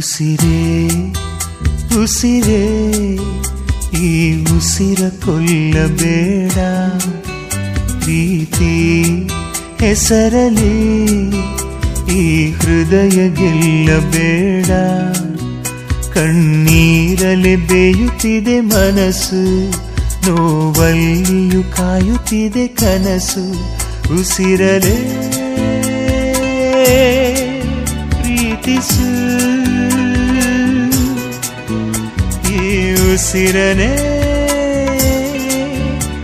ಉಸಿರೇ ಉಸಿರೇ ಈ ಉಸಿರ ಕೊಲ್ಲಬೇಡ, ಪ್ರೀತಿ ಹೆಸರಲಿ ಈ ಹೃದಯ ಗೆಲ್ಲಬೇಡ. ಕಣ್ಣೀರಲೆ ಬೇಯುತ್ತಿದೆ ಮನಸ್ಸು, ನೋವಲ್ಲಿಯೂ ಕಾಯುತ್ತಿದೆ ಕನಸು. ಉಸಿರಲೇ ಪ್ರೀತಿಸು, ಈ ಉಸಿರನೇ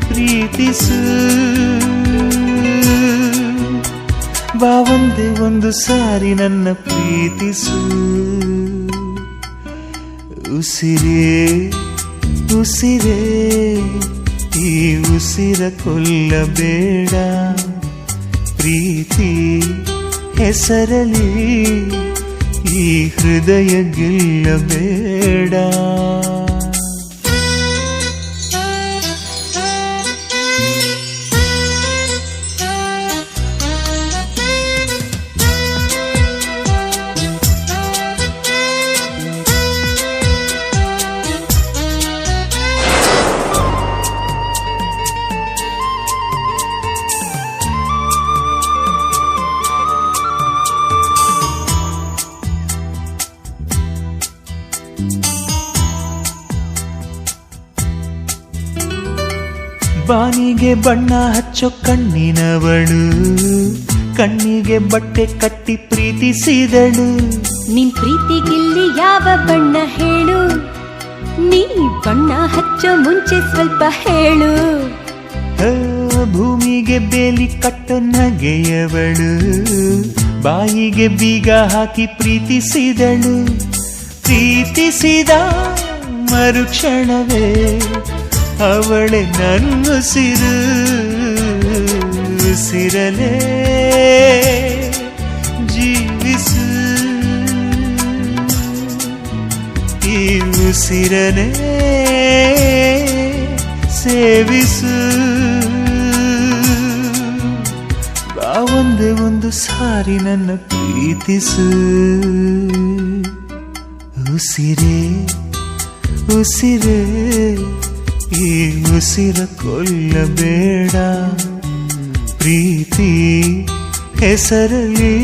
ಪ್ರೀತಿಸು. ಬಾ ಒಂದೇ ಒಂದು ಸಾರಿ ನನ್ನ ಪ್ರೀತಿಸು. ಉಸಿರೇ ಉಸಿರೇ ಈ ಉಸಿರ ಕೊಲ್ಲಬೇಡ, ಪ್ರೀತಿ ಹೆಸರಲಿ ಈ ಹೃದಯ ಗೆಲ್ಲಬೇಡ. ಬಾನಿಗೆ ಬಣ್ಣ ಹಚ್ಚೋ ಕಣ್ಣಿನವಳು, ಕಣ್ಣಿಗೆ ಬಟ್ಟೆ ಕಟ್ಟಿ ಪ್ರೀತಿಸಿದಳು. ನಿನ್ ಪ್ರೀತಿಗಿಲ್ಲಿ ಯಾವ ಬಣ್ಣ ಹೇಳು, ನೀ ಬಣ್ಣ ಹಚ್ಚೋ ಮುಂಚೆ ಸ್ವಲ್ಪ ಹೇಳು. ಭೂಮಿಗೆ ಬೇಲಿ ಕಟ್ಟೋ ನಗೆಯವಳು, ಬಾಯಿಗೆ ಬೀಗ ಹಾಕಿ ಪ್ರೀತಿಸಿದಳು. ಪ್ರೀತಿಸಿದ ಮರುಕ್ಷಣವೇ ಅವಳೆ ನನ್ನುಸಿರು. ಉಸಿರಲೇ ಜೀವಿಸು, ಈ ಉಸಿರನೇ ಸೇವಿಸು. ಬಾ ಒಂದೇ ಒಂದು ಸಾರಿ ನನ್ನ ಪ್ರೀತಿಸು. ಉಸಿರೇ ಉಸಿರೇ ಈ ಉಸಿರ ಕೊಲ್ಲಬೇಡ, ಪ್ರೀತಿ ಹೆಸರಲಿ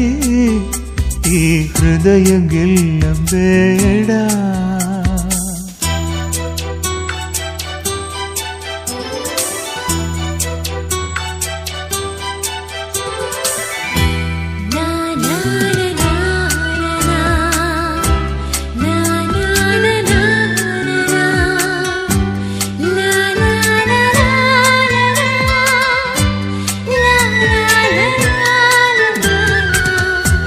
ಈ ಹೃದಯ ಗೆಲ್ಲಬೇಡ.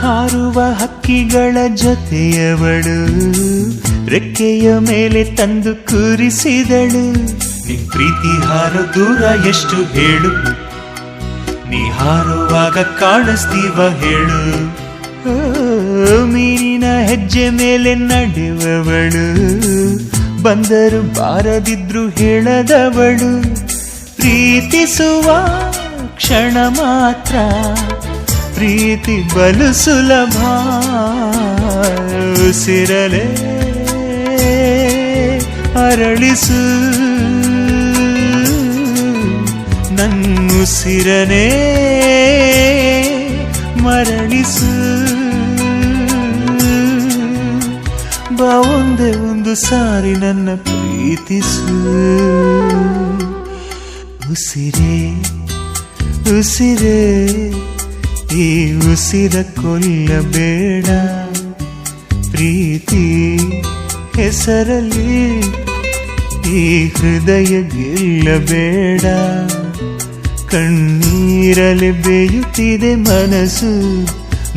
ಹಾರುವ ಹಕ್ಕಿಗಳ ಜೊತೆಯವಳು, ರೆಕ್ಕೆಯ ಮೇಲೆ ತಂದು ಕೂರಿಸಿದಳು. ನಿನ್ ಪ್ರೀತಿ ಹಾರೋ ದೂರ ಎಷ್ಟು ಹೇಳು, ನೀ ಹಾರುವಾಗ ಕಾಣಿಸ್ತೀವ ಹೇಳು. ಮೀನಿನ ಹೆಜ್ಜೆ ಮೇಲೆ ನಡೆಯುವವಳು, ಬಂದರು ಬಾರದಿದ್ರು ಹೇಳದವಳು. ಪ್ರೀತಿಸುವ ಕ್ಷಣ ಮಾತ್ರ, ಪ್ರೀತಿ ಬಲು ಸುಲಭ. ಉಸಿರಲೇ ಅರಳಿಸು, ನನ್ನುಸಿರನೇ ಮರಳಿಸು. ಬಾ ಒಂದೇ ಒಂದು ಸಾರಿ ನನ್ನ ಪ್ರೀತಿಸು. ಉಸಿರೇ ಉಸಿರೇ ಈ ಉಸಿರ ಕೊಲ್ಲಬೇಡ, ಪ್ರೀತಿ ಹೆಸರಲಿ ಈ ಹೃದಯ ಗೆಲ್ಲಬೇಡ. ಕಣ್ಣೀರಲಿ ಬೇಯುತ್ತಿದೆ ಮನಸ್ಸು,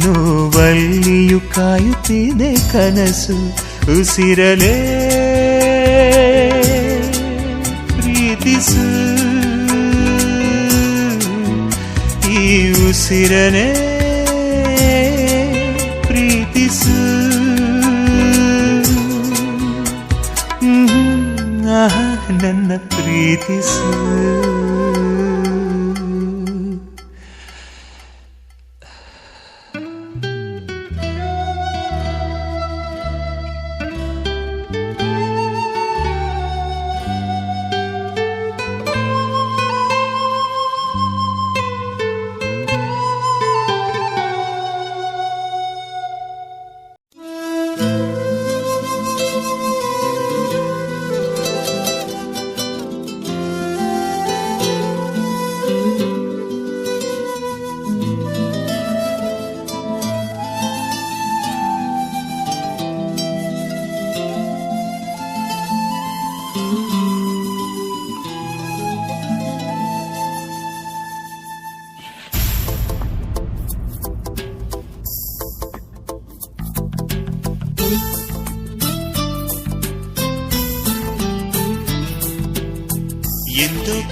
ನೋವಲ್ಲಿಯೂ ಕಾಯುತ್ತಿದೆ ಕನಸು. ಉಸಿರಲೇ ಪ್ರೀತಿಸು, ಈ ಉಸಿರನೇ ಪ್ರೀತಿಸು. ನನ್ನ ಪ್ರೀತಿಸು.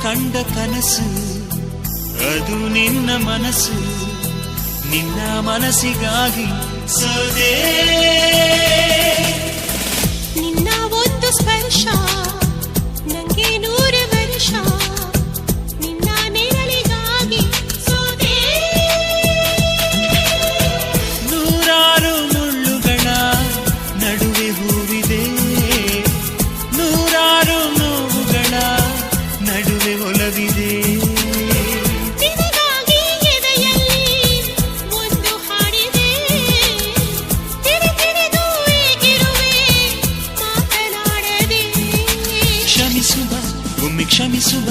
ಕಂಡ ಕನಸು ಅದು ನಿನ್ನ ಮನಸ್ಸು ನಿನ್ನ ಮನಸ್ಸಿಗಾಗಿ ಸೋದೆ ನಿನ್ನ ಒಂದು ಸ್ಪರ್ಶ ನಂಗೆ 100 ವರ್ಷ ನಿನ್ನ ನೆರಳಿಗಾಗಿ ಸೋದೆ ನೂರಾರು ಮುಳ್ಳುಗಳ ನಡುವೆ ಹೂವಿದೆ ನೂರಾರು ನೋವುಗಳ ನಡುವೆ ಒಲವಿದೆ ನಿನಗಾಗಿ ಎದೆಯಲ್ಲಿ ಒಂದು ಹಾಡಿದೆ ತಿರುತಿರುದು ಏಗಿರುವೆ ಮಾತನಾಡದೆ ಕ್ಷಮಿಸುವ ಒಮ್ಮೆ ಕ್ಷಮಿಸುವ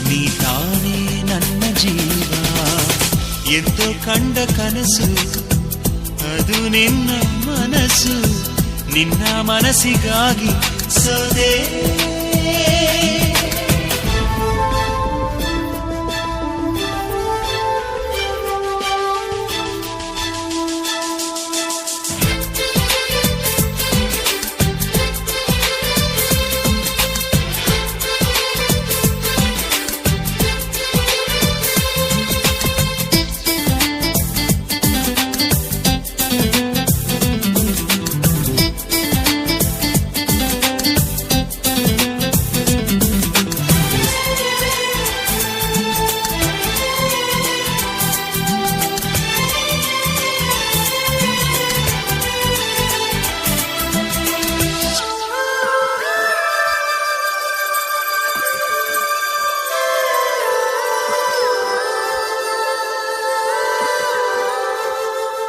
ನೀ ತಾನೇ ನನ್ನ ಜೀವ ಎಂದೋ ಕಂಡ ಕನಸು ಅದು ನಿನ್ನ ಮನಸ್ಸು ನಿನ್ನ ಮನಸ್ಸಿಗಾಗಿ ಸೋದೆ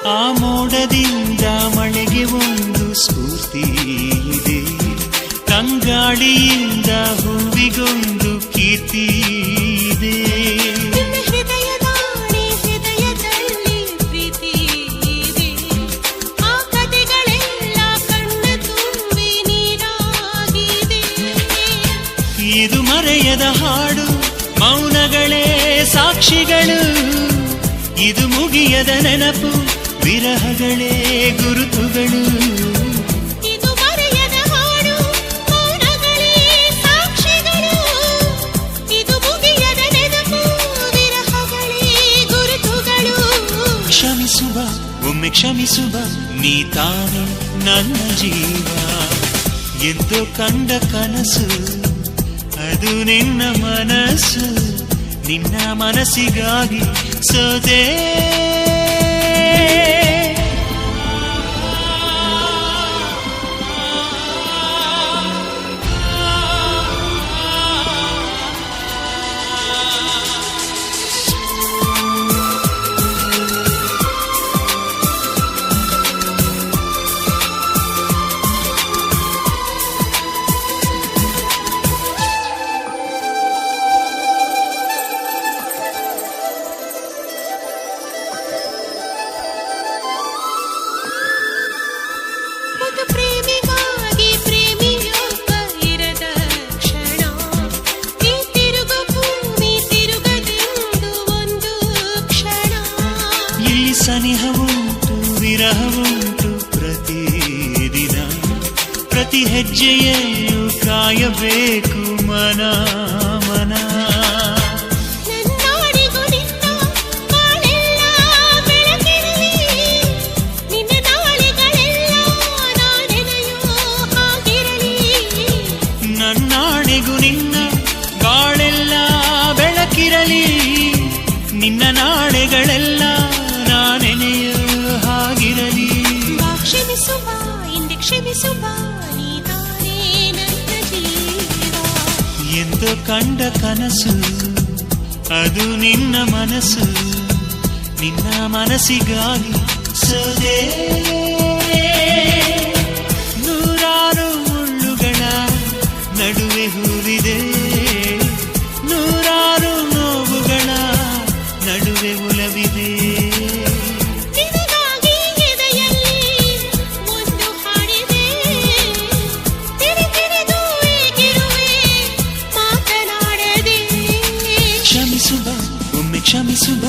ಆ ಮೋಡದಿಂದ ಮಳೆಗೆ ಒಂದು ಸ್ಫೂರ್ತಿ ಇದೆ ತಂಗಾಳಿಯಿಂದ ಹೂವಿಗೊಂದು ಕೀರ್ತಿ ಇದೆ ನಿನ್ನ ಹೃದಯದಾಣೆ ಹೃದಯದಲ್ಲಿ ಪ್ರೀತಿ ಇದೆ ಆ ಕಥೆಗಳೆಲ್ಲ ಕಣ್ಣ ತುಂಬಿ ನೀರಾಗಿದೆ ಇದು ಮರೆಯದ ಹಾಡು ಮೌನಗಳೇ ಸಾಕ್ಷಿಗಳು ಇದು ಮುಗಿಯದ ನೆನಪು ವಿರಹಗಳೇ ಗುರುತುಗಳು ಇದು ಮರೆಯದ ಹಾಡು ಮೌನಗಳೇ ಸಾಕ್ಷಿಗಳು ಇದು ಮುಗಿಯದ ನೆನಪು ವಿರಹಗಳೇ ಗುರುತುಗಳು ಕ್ಷಮಿಸುವ ಒಮ್ಮೆ ಕ್ಷಮಿಸುವ ನೀ ತಾನೇ ನನ್ನ ಜೀವ ಎಂದೋ ಕಂಡ ಕನಸು ಅದು ನಿನ್ನ ಮನಸ್ಸು ನಿನ್ನ ಮನಸ್ಸಿಗಾಗಿ ಸೋದೆ ಒಂದು ಪ್ರೇಮಿಗಾಗಿ ಪ್ರೇಮಿಯೊಬ್ಬ ಇರದ ಕ್ಷಣ ಈ ತಿರುಗು ಭೂಮಿ ತಿರುಗದೆಂದು ಒಂದು ಕ್ಷಣ ಇಲ್ಲಿ ಸನಿಹವುಂಟು ವಿರಹವುಂಟು ಪ್ರತಿದಿನ ಪ್ರತಿ ಹೆಜ್ಜೆಯಲ್ಲೂ ಕಾಯಬೇಕು ಮನ ಮನ ನನ್ನಾಡಿಗೂ ನಿನ್ನ ಬಾಳೆಲ್ಲ ಬೆಳಕಿರಲಿ ನಿನ್ನ ನಾಳೆಗಳೆಲ್ಲ ನಾನೆನೆಯೋ ಹಾಗಿರಲಿ ನನ್ನಾಣೆಗೂ ನಿನ್ನ ಬಾಳೆಲ್ಲ ಬೆಳಕಿರಲಿ ನಿನ್ನ ನಾಳೆಗಳೆಲ್ಲ ನಾನೆನೆಯೋ ಹಾಗಿರಲಿ ಬಾ ಕ್ಷಮಿಸುವ ಹಿಂದೆ ಕ್ಷಮಿಸುವ ನೀ ತಾನೇ ನನ್ನ ಜೀವ ಎಂದೋ ಕಂಡ ಕನಸು ಅದು ನಿನ್ನ ಮನಸ್ಸು ನಿನ್ನ ಮನಸ್ಸಿಗಾಗಿ ಸೋದೆ ನೂರಾರು ಮುಳ್ಳುಗಳ ನಡುವೆ ಹೂವಿದೆ ನೂರಾರು ನೋವುಗಳ ನಡುವೆ ಒಲವಿದೆ ನಿನಗಾಗಿ ಎದೆಯಲ್ಲಿ ಒಂದು ಹಾಡಿದೆ ತಿರುತಿರುದು ಏಗಿರುವೆ ಮಾತನಾಡದೆ ಕ್ಷಮಿಸುವ ಒಮ್ಮೆ ಕ್ಷಮಿಸುವ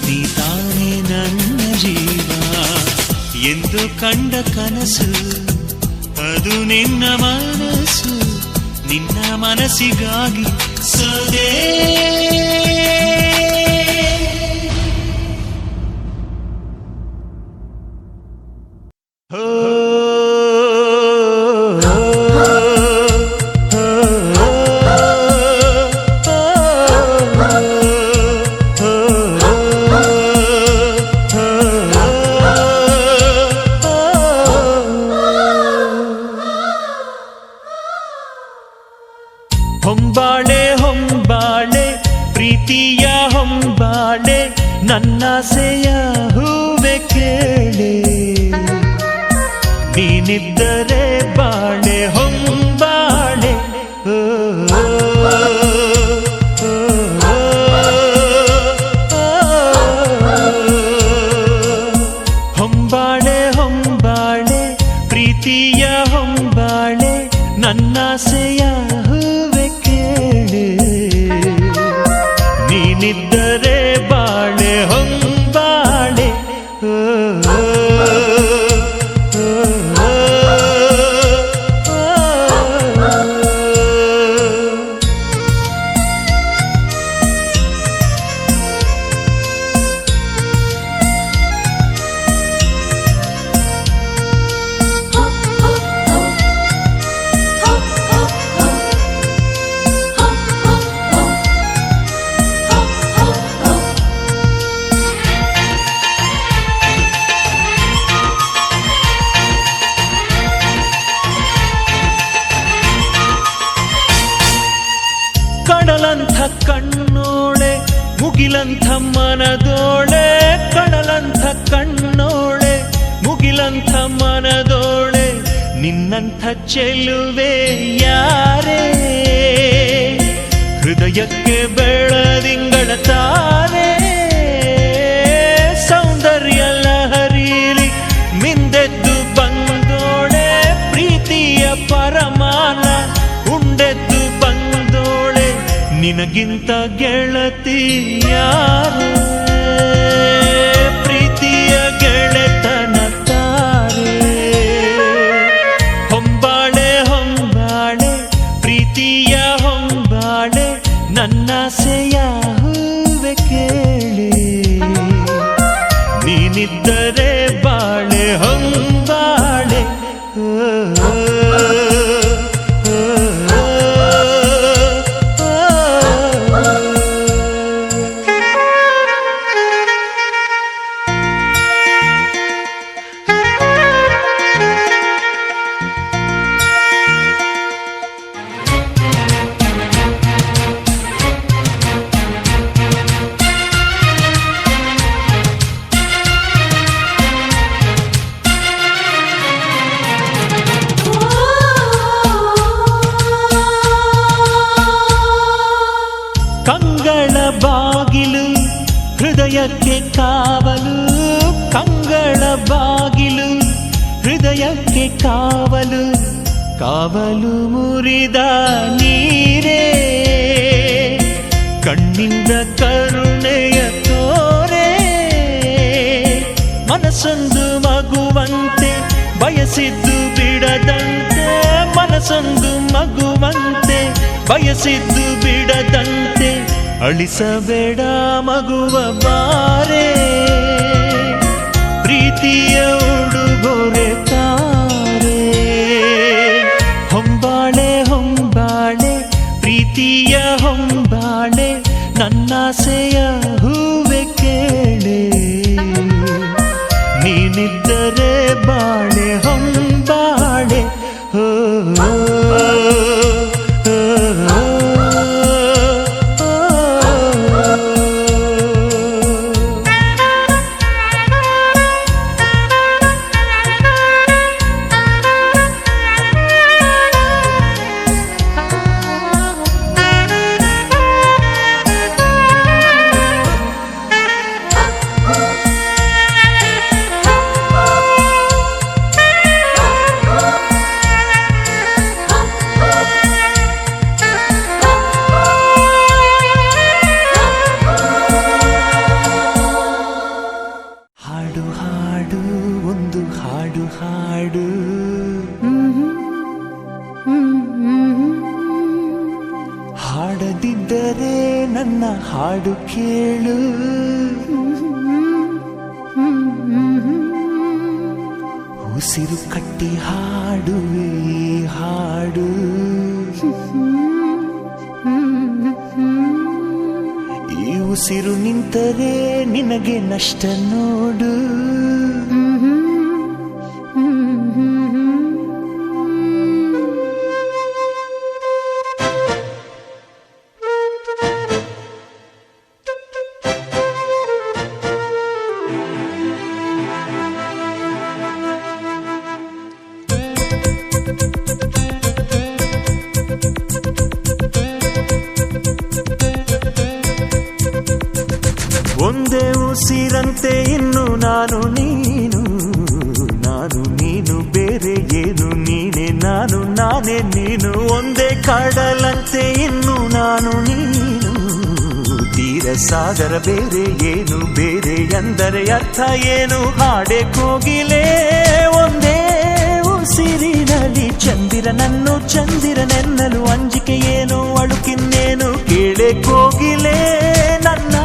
ನೀ ತಾನೇ ನನ್ನ ಜೀವ ಎಂದು ಕಂಡ ಕನಸು ಅದು ನಿನ್ನ ಮನಸ್ಸು ನಿನ್ನ ಮನಸ್ಸಿಗಾಗಿ ಸೋದೆ ಹೊಂಬಾಳೆ ಹೊಂಬಾಳೆ ಪ್ರೀತಿಯ ಹೊಂಬಾಳೆ ನನ್ನಾಸೆಯ ಹೂವೆ ಕೇಳೆ ನೀನಿದ್ದರೆ ಬಾಳೆ ಹೊಂಬಾಳೆ ಓ, ಓ, ಓ, ಓ, ಹೊಂಬಾಳೆ ಹೊಂಬಾಳೆ ಪ್ರೀತಿಯ ಹೊಂಬಾಳೆ ನನ್ನಾಸೆಯ ಹೂವೆ ಕೇಳೆ ನೀನಿದ್ದರೆ ಬಾಳೆ ಹೊಂಬಾಳೆ ಓ, ಓ, ಓ, ಓ, ಓ. ಕಡಲಂಥ ಕಣ್ಣೋಳೆ ಮುಗಿಲಂಥ ಮನದೋಳೆ ಕಡಲಂಥ ಕಣ್ಣೋಳೆ ಮುಗಿಲಂಥ ಮನದೋಳೆ ನಿನ್ನಂಥ ಚೆಲುವೆ ಯಾರೇ ಹೃದಯಕ್ಕೆ ಬೆಳದಿಂಗಳ ತಾರೆ ಸೌಂದರ್ಯ ಲಹರೀಲಿ ಮಿಂದೆದ್ದು ಬಂದೋಳೆ ಪ್ರೀತಿಯ ಪರಮಾನ ಉಂಡೆದ್ದು ಬಂದೋಳೆ ನಿನಗಿಂತ ಗೆಳತಿ ಯಾರೇ ಪ್ರೀತಿಯ ಗೆಳೆತನ ತಾರೆ ಹೊಂಬಾಳೆ ಹೊಂಬಾಳೆ ಪ್ರೀತಿಯ ಹೊಂಬಾಳೆ ನನ್ನಾಸೆಯ ಹೂವೆ ಕೇಳೆ ನೀನಿದ್ದರೆ ಬಾಳೆ ಹೊಂಬಾಳೆ ಓ, ಓ, ಓ, ಓ, ಓ. ಕಂಗಳ ಬಾಗಿಲು ಹೃದಯಕ್ಕೆ ಕಾವಲು ಕಂಗಳ ಬಾಗಿಲು ಹೃದಯಕ್ಕೆ ಕಾವಲು ಕಾವಲು ಮುರಿದ ನೀರೇ ಕಣ್ಣಿಂದ ಕರುಣೆಯ ತೋರೆ ಮನಸ್ಸೊಂದು ಮಗುವಂತೆ ಬಯಸಿದ್ದು ಬಿಡದಂತೆ ಮನಸ್ಸೊಂದು ಮಗುವಂತೆ ಬಯಸಿದ್ದು ಬಿಡದಂತೆ ಅಳಿಸಬೇಡ ಮಗುವ ಬಾರೆ ಪ್ರೀತಿಯ ಉಡುಗೊರೆ ತಾರೆ ಹೊಂಬಾಳೆ ಹೊಂಬಾಳೆ ಪ್ರೀತಿಯ ಹೊಂಬಾಳೆ ನನ್ನಾಸೆಯ ಹೂವೆ ಕೇಳೆ ನೀನಿದ್ದರೆ ಬಾಳೆ ಹೊಂಬಾಳೆ ಓ, ಓ, ಓ, ಓ, ಓ. ಹಾಡು ಕೇಳು. ಉಸಿರು ಕಟ್ಟಿ ಹಾಡುವೆ ಹಾಡು. ಈ ಉಸಿರು ನಿಂತರೆ ನಿನಗೆ ನಷ್ಟ ನೋಡು. ಒಂದೇ ಉಸಿರಂತೆ ಇನ್ನು ನಾನು ನೀನು, ನಾನು ನೀನು ಬೇರೆ ಏನು, ನೀನೆ ನಾನು ನಾನೇ ನೀನು. ಒಂದೇ ಕಡಲಂತೆ ಇನ್ನು ನಾನು ನೀನು, ತೀರ ಸಾಗರ ಬೇರೆ ಏನು, ಬೇರೆ ಎಂದರೆ ಅರ್ಥ ಏನು. ಹಾಡೆ ಕೋಗಿಲೆ ಒಂದೇ ಉಸಿರಿನಲ್ಲಿ, ಚಂದಿರನನ್ನು ಚಂದಿರನೆನ್ನಲು ಅಂಜಿಕೆ ಏನು, ಅಳುಕಿನ್ನೇನು. ಕೇಳೆ ಕೋಗಿಲೆ ನನ್ನ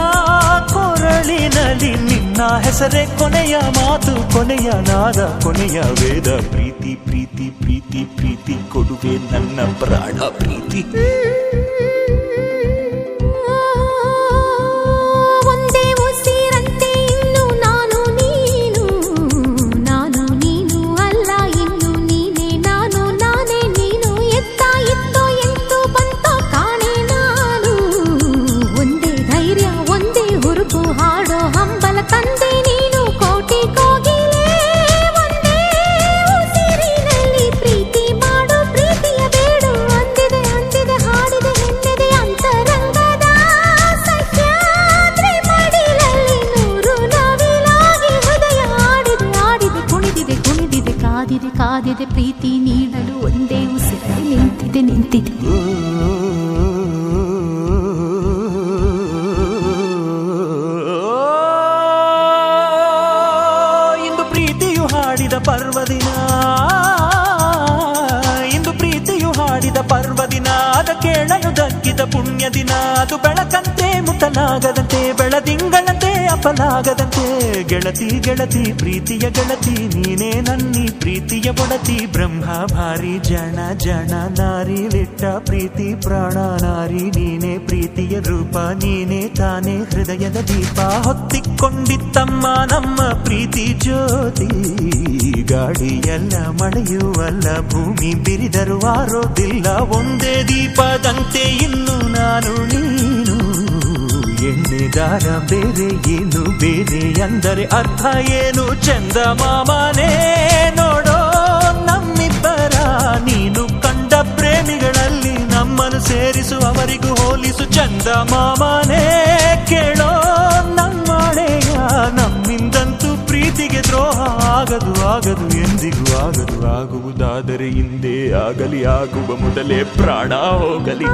ಕೊರಳಿನಲ್ಲಿ, ನಿನ್ನ ಹೆಸರೇ ಕೊನೆಯ ಮಾತು, ಕೊನೆಯ ನಾದ, ಕೊನೆಯ ವೇದ. ಪ್ರೀತಿ ಪ್ರೀತಿ ಪ್ರೀತಿ ಪ್ರೀತಿ ಕೊಡುವೆ ನನ್ನ ಪ್ರಾಣ ಪ್ರೀತಿ. ಒಂದೇ ಉಸಿರಂತೆ ಇನ್ನು ನಾನು ನೀನು, ನಾನು ನೀನು ಅಲ್ಲ ಇನ್ನು ನೀನೆ ನಾನು ನಾನೇ ನೀನು. ಎತ್ತ ಇತ್ತೋ ಎಂತೋ ಬಂತೋ ಕಾಣೆ ನಾನು, ಒಂದೇ ಧೈರ್ಯ ಒಂದೇ ಹುರುಪು ಹಾಡೋ ಹಂಬಲ ತಂದೆ ನೀನು. ಕೋಟಿ ಕೋಗಿಲೆ ಒಂದೇ ಉಸಿರಿನಲ್ಲಿ, ಪ್ರೀತಿ ಮಾಡು ಪ್ರೀತಿಯ ಬೇಡು ಅಂದಿದೆ ಅಂದಿದೆ ಹಾಡಿದೆ ಹೆಣ್ಣೆದೆ ಅಂತರಂಗದ ಸಹ್ಯಾದ್ರಿ ಮಡಿಲಲ್ಲಿ. ನೂರು ನವಿಲಾಗಿ ಹೃದಯ ಆಡಿದೆ ಆಡಿದೆ ಕುಣಿದಿದೆ ಕುಣಿದಿದೆ ಕಾದಿದೆ ಕಾದಿದೆ ಪ್ರೀತಿ ನೀಡಲು ಒಂದೇ ಉಸಿರಲ್ಲಿ ನಿಂತಿದೆ ನಿಂತಿದೆ. ಇಂದು ಪ್ರೀತಿಯು ಹಾಡಿದ ಪರ್ವದಿನ, ಇಂದು ಪ್ರೀತಿಯು ಹಾಡಿದ ಪರ್ವದಿನ. ಅದ ಕೇಳಲು ದಕ್ಕಿದ ಪುಣ್ಯ ದಿನ, ಅದು ಬೆಳಕಂತೆ ಮುಟ್ಟಲಾಗದಂತೆ, ಬೆಳದಿಂಗಳಂತೆ ಅಪಲಾಗದಂತೆ. ಗೆಳತಿ ಗೆಳತಿ ಪ್ರೀತಿಯ ಗೆಳತಿ, ನೀನೇ ನನ್ನಿ ಪ್ರೀತಿಯ ಒಡತಿ. ಬ್ರಹ್ಮ ಭಾರಿ ಜನ ಜನ ನಾರಿಲಿಟ್ಟ ಪ್ರೀತಿ ಪ್ರಾಣ ನಾರಿ. ನೀನೇ ಪ್ರೀತಿಯ ರೂಪ, ನೀನೇ ತಾನೇ ಹೃದಯದ ದೀಪ. ಹೊತ್ತಿಕೊಂಡಿತ್ತಮ್ಮ ನಮ್ಮ ಪ್ರೀತಿ ಜ್ಯೋತಿ, ಗಾಳಿಯಲ್ಲ ಮಳೆಯುವಲ್ಲ ಭೂಮಿ ಬಿರಿದರು ಆರೋದಿಲ್ಲ. ಒಂದೇ ದೀಪದಂತೆ ಇನ್ನು ನಾನು ನೀನು, ಎಣ್ಣೆದಾರ ಬೇರೆ ಏನು, ಬೇರೆ ಎಂದರೆ ಅರ್ಥ ಏನು. ಚಂದ ಮಾಮನೇ ನೋಡೋ ನಮ್ಮಿಬ್ಬರ, ನೀನು ಕಂಡ ಪ್ರೇಮಿಗಳಲ್ಲಿ ನಮ್ಮನ್ನು ಸೇರಿಸು ಅವರಿಗೂ ಹೋಲಿಸು. ಚಂದ ಮಾಮನೇ ಕೇಳೋ ನಮ್ಮಳೆಯ, ನಮ್ಮಿಂದಂತೂ ಪ್ರೀತಿಗೆ ದ್ರೋಹ ಆಗದು ಆಗದು ಎಂದಿಗೂ ಆಗದು. ಆಗುವುದಾದರೆ ಹಿಂದೆ ಆಗಲಿ, ಆಗುವ ಮೊದಲೇ ಪ್ರಾಣ ಹೋಗಲಿ.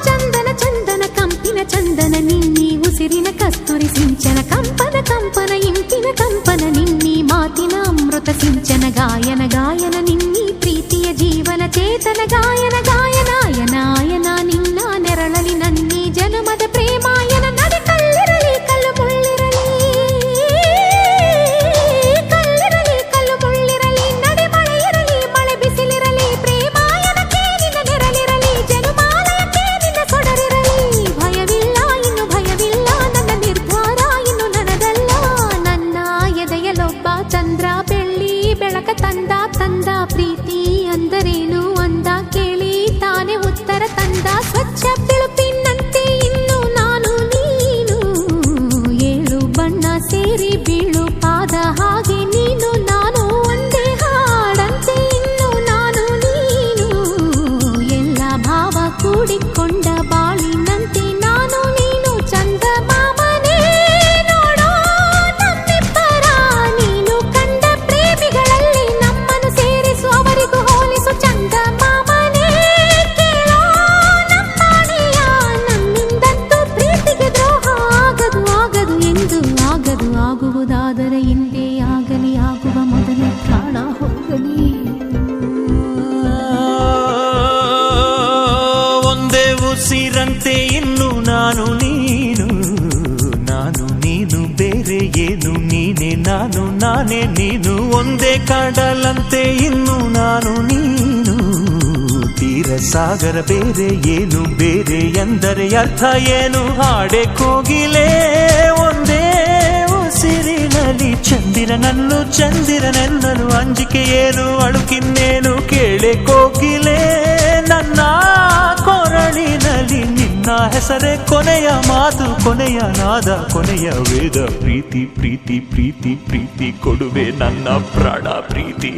ಚಂದನ ಚಂದನ ಕಂಪಿನ ಚಂದನ ನಿನ್ನಿ ಉಸಿರಿನ ಕಸ್ತೂರಿ ಸಿಂಚನ. ಕಂಪನ ಕಂಪನ ಇಂಪಿನ ಕಂಪನ ನಿನ್ನಿ ಮಾತಿನ ಅಮೃತ ಸಿಂಚನ. ಗಾಯನ ಗಾಯನ ನಿನ್ನಿ ಪ್ರೀತಿಯ ಜೀವನ ಚೇತನ. ಗಾಯನ ಗಾಯನಾಯನ ಆಯನ ನಿನ್ನ ನೆರಳಲಿ ನನ್ನಿ ಜನುಮದ ಪ್ರೇಮಾಯನ. ನಡೆ ಕಲ್ಲಿರಲಿ ಕಲ್ಲು ಮುಳ್ಳಿರಲಿ, ಕಲ್ಲಿರಲಿ ಕಲ್ಲು ಮುಳ್ಳಿರಲಿ. ನಡೆ ಮಳೆ ಇರಲಿ ಮಳೆ ಬಿಸಿಲಿರಲಿ, ಪ್ರೇಮಾಯನ ಕೇರಿನ ನೆರಳಿರಲಿ. ಜನುಮಾಲಯಕ್ಕೆ ನಿನ್ನ ಸೊಡರಿರಲಿ. ಭಯವಿಲ್ಲ ಇನ್ನು ಭಯವಿಲ್ಲ, ನನ್ನ ನಿರ್ಧಾರ ಇನ್ನು ನನದಲ್ಲ. ನನ್ನ ಎದೆಯಲೊಬ್ಬ ಚಂದ್ರ ಬೆಳ್ಳಿ ಬೆಳಕ ತಂದ ತಂದ. ಪ್ರೀತಿ ಅಂದರೇನು ಅಂದ ಕೇಳಿ ತಾನೇ ಉತ್ತರ ತಂದ. ಸ್ವಚ್ಛ ಬಿಳುಪಿನಂತೆ ಇನ್ನು ನಾನು ನೀನು, ಏಳು ಬಣ್ಣ ಸೇರಿ ಬೀಳು ಪಾದ ಹಾಗೆ ನೀನು ನಾನು. ಒಂದೇ ಹಾಡಂತೆ ಇನ್ನು ನಾನು ನೀನು, ಎಲ್ಲ ಭಾವ ಕೂಡಿಕೊಂಡ ಬಾಳಿನಂತೆ ನಾನು ನೀನು. ಚಂದ ಮಾಮನೇ ನೋಡೋ ನಮ್ಮಿಬ್ಬರ, ನೀನು ಕಂಡ ಪ್ರೇಮಿಗಳಲ್ಲಿ ನಮ್ಮನ್ನು ಸೇರಿಸು ಅವರಿಗೂ ಹೋಲಿಸು. ಚಂದ ಮಾಮನೇ ಕೇಳೋ ನಮ್ಮನೆಯ, ನಮ್ಮಿಂದಂತೂ ಪ್ರೀತಿಗೆ ದ್ರೋಹ ಆಗದು ಆಗದು ಎಂದು ಆಗುವುದಾದರೆ ಹಿಂದೆ ಆಗಲಿ, ಆಗುವ ಮೊದಲೇ ಪ್ರಾಣ ಹೋಗಲಿ. ಒಂದೇ ಉಸಿರಂತೆ ಇನ್ನು ನಾನು ನೀನು, ನಾನು ನೀನು ಬೇರೆ ಏನು, ನೀನೆ ನಾನು ನಾನೇ ನೀನು. ಒಂದೇ ಕಡಲಂತೆ ಇನ್ನು ನಾನು ನೀನು, ತೀರ ಸಾಗರ ಬೇರೆ ಏನು, ಬೇರೆ ಎಂದರೆ ಅರ್ಥ ಏನು. ಹಾಡೆ ಕೋಗಿಲೆ ಒಂದೇ ಉಸಿರಿನಲ್ಲಿ, ಚಂದಿರನನ್ನು ಚಂದಿರನೆನ್ನಲು ಅಂಜಿಕೆ ಏನು, ಅಳುಕಿನ್ನೇನು. ಕೇಳೆ ಕೋಗಿಲೆ ನನ್ನ ಕೊರಳಿನಲ್ಲಿ, ನಿನ್ನ ಹೆಸರೇ ಕೊನೆಯ ಮಾತು, ಕೊನೆಯ ನಾದ, ಕೊನೆಯ ವೇದ. ಪ್ರೀತಿ ಪ್ರೀತಿ ಪ್ರೀತಿ ಪ್ರೀತಿ ಕೊಡುವೆ ನನ್ನ ಪ್ರಾಣ ಪ್ರೀತಿ.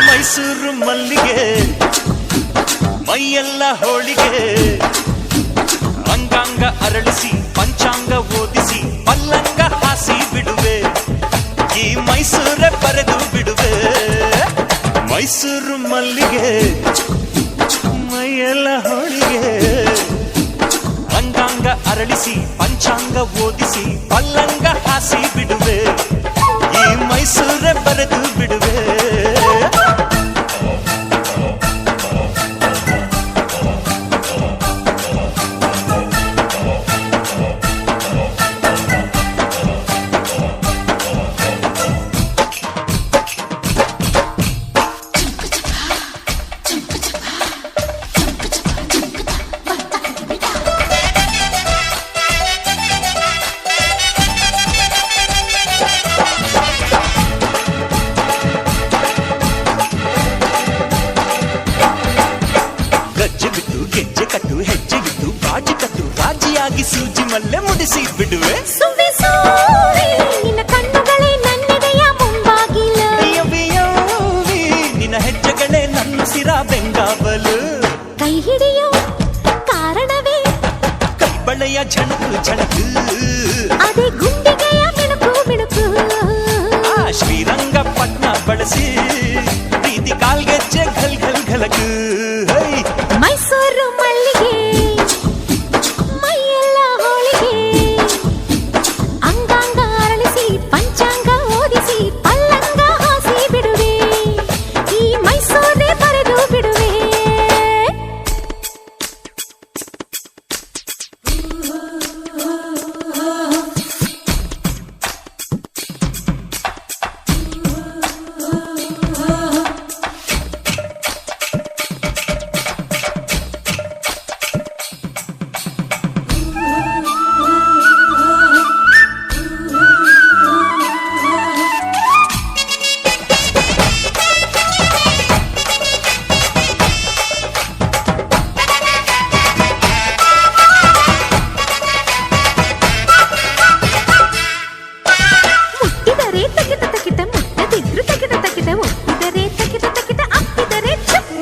ಮೈಸೂರು ಮಲ್ಲಿಗೆ ಮೈಯೆಲ್ಲ ಹೋಳಿಗೆ, ಅಂಗಾಂಗ ಅರಳಿಸಿ ಪಂಚಾಂಗ ಓದಿಸಿ ಪಲ್ಲಂಗ ಹಾಸಿ ಬಿಡುವೆ, ಈ ಮೈಸೂರೇ ಬರೆದು ಬಿಡುವೆ. ಮೈಸೂರು ಮಲ್ಲಿಗೆ ಮೈಯೆಲ್ಲ ಹೋಳಿಗೆ, ಅಂಗಾಂಗ ಅರಳಿಸಿ ಪಂಚಾಂಗ ಓದಿಸಿ ಪಲ್ಲಂಗ ಹಾಸಿ ಬಿಡುವೆ, ಈ ಮೈಸೂರೇ ಬರೆದು ಬಿಡುವೆ. ಗೆಜ್ಜೆ ಕಟ್ಟು ಹೆಜ್ಜೆ ಇದ್ದು ಬಾಜಿ ಕಟ್ಟು ರಾಜಿಯಾಗಿ ಸೂಜಿ ಮಲ್ಲೆ ಮುಡಿಸಿ ಬಿಡುವೆ. ನಿನ್ನ ಕಣ್ಣುಗಳೇ ನನ್ನೆದೆಯ ಮುಂಬಾಗಿಲು, ನಿನ್ನ ಹೆಜ್ಜೆಗಳೇ ನನ್ನ ಸಿರ ಬೆಂಗಾವಲು. ಕೈ ಹಿಡಿಯೋ ಕಾರಣವೇ ಕೈ ಬಳೆಯ ಝಣಕು ಝಣಕು, ಅದೇ ಗುಂಡಿಗೆಯ ಮಿಣುಕು ಮಿಣುಕು. ಶ್ರೀರಂಗಪಟ್ಟಣ ಬಳಸಿ ಪ್ರೀತಿ ಕಾಲ್ಗೆಜ್ಜೆ ಘಲ್ ಘಲ್ ಘಲಕು. ಮೈಸೂರು ಮಲ್ಲಿಗೆ ಮೈಯೆಲ್ಲ ಹೋಳಿಗೆ, ಅಂಗಾಂಗ ಅರಳಿಸಿ ಪಂಚಾಂಗ ಓದಿಸಿ ಪಲ್ಲಂಗ ಹಾಸಿ ಬಿಡುವೆ, ಈ ಮೈಸೂರೇ ಬರೆದು ಬಿಡುವೆ.